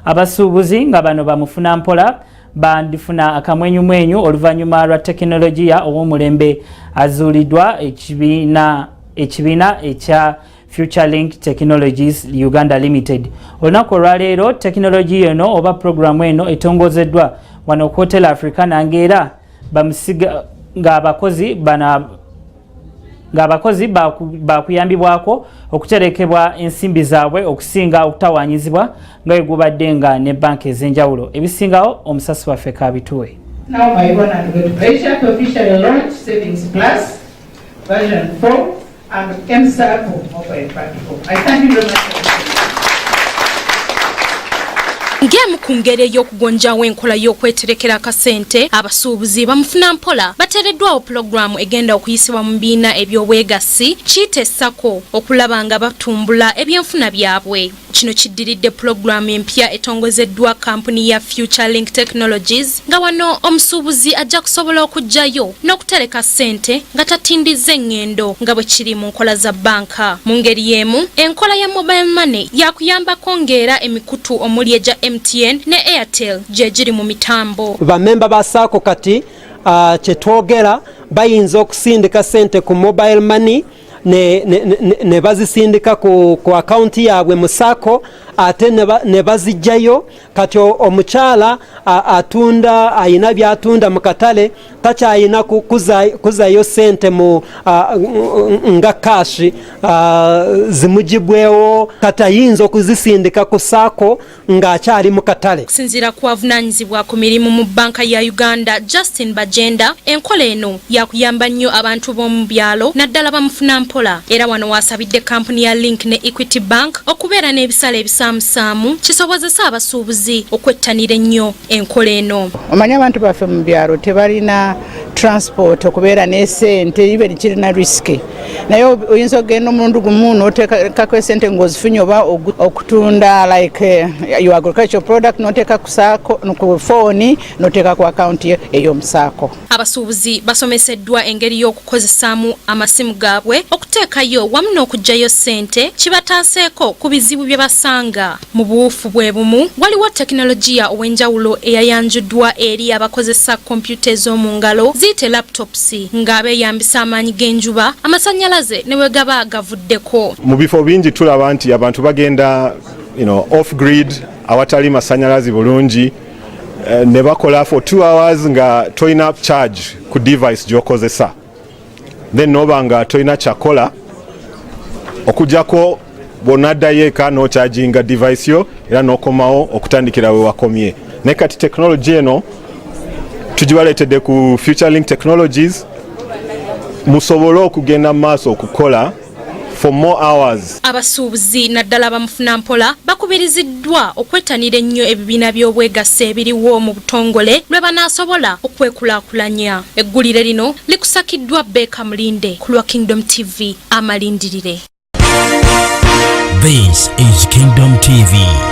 abasuubuzi nga bano bamufuna mpola bandifuna akamwenyumwenyu oluvannyuma lwa tekinologiya ow'omulembe azuuliddwa ekibiina ekya FutureLink Technologies Uganda Limited. Olunaku olwaleero tekinologiya eno oba programu eno etongozeddwa wano ku Hotel Africa nangeera bamusiga ng'abakozi bakuyambibwako okuterekebwa ensimbi zaabwe okusinga okutawanyizibwa nga bwe gubadde nga ne banki ez'enjawulo. Ebisingawo omusasi waffe Kabituwe. Now my honor and great pleasure to officially launch Savings Plus version 4 and M-Circle mobile platform. I thank you very much. Ngemu kungere y'okugonjawo enkola y'okweterekera akasente abasuubuzi bamufuna mpola bateereddwawo pulogulaamu egenda okuyisibwa mu bibiina eby'obwegassi kiyite Sako okulaba nga batumbula ebyenfuna byabwe. Kino kiddiridde pulogulaamu empya etongozeddwa kampuni ya FutureLink Technologies nga wano omusuubuzi ajja kusobola okujjayo n'okutereka ssente nga tatindizza engendo nga bwe kiri mu nkola za banka. Mu ngeri y'emu enkola ya mobile money yakuyambako ng'era emikutu omuli egya MTN ne Airtel gye giri mu mitambo. Bamemba ba Sako kati kyetwogera bayinza okusindika ssente ku mobile money ne bazisindika ku akaunti yaabwe mu Sako ate ne bazijjayo. Kati omukyala atunda ayina byatunda mu katale takyayina kuzayo ssente mu nga kashi zimugibwewo, kati ayinza okuzisindika ku Sako ng'akyali mu katale. Okusinziira ku avunaanyizibwa ku mirimu mu banka ya Uganda Justin Bajenda, enkola eno yakuyamba nnyo abantu b'omu byalo naddala bamufuna mpola, era wano wasabidde kampuni ya Link ne Equity Bank okubeera n'ebisale ebisaamusaamu kisobozesa abasuubuzi okwettanira ennyo enkola eno. Omanyi abantu baffe mu byalo tebalina transport okubeera n'essente ibe kirina riski, naye oyinza okugenda omulundi gumu n'oteekako essente ng'ozifunye oba okutunda like your agricultural product n'oteeka ku Sako ku phone n'oteeka ku akaunti ey'omu Sako. Abasuubuzi basomeseddwa engeri y'okukozesaamu amasimu gaabwe okuteekayo wamu n'okugjayo ssente kibataaseeko ku bizibu bye basanga. Mu buwufu bwe bumu waliwo tekinologiya ow'enjawulo eyayanjuddwa eri abakozesa kompyuta ez'omu ngalo ziyite laptops ng'abeeyambisa amaanyi g'enjuba amasannyalaze ne bwe gaba gavuddeko. Mu bifo bingi tulaba nti abantu bagenda off grid awatali masannyalaze bulungi ne bakola for 2 hours nga toyina charge ku device gy'okozesa, then noba nga toyina kyakola okujjako bw'onaddayo eka n'ocharginga device yo era n'okomawo okutandikira we wakomye. Naye kati technology eno tugibaleetedde ku FutureLink Technologies musobole okugenda mu maaso okukola for more hours. Abasuubuzi naddala bamufuna mpola bakubiriziddwa okwettanira ennyo ebibiina by'obwegassi ebiriwo mu butongole lwe banaasobola okwekulaakulanya. Eggulire lino likusakiddwa Beka Mulinde ku lwa Kingdom TV amalindirire. This is Kingdom TV.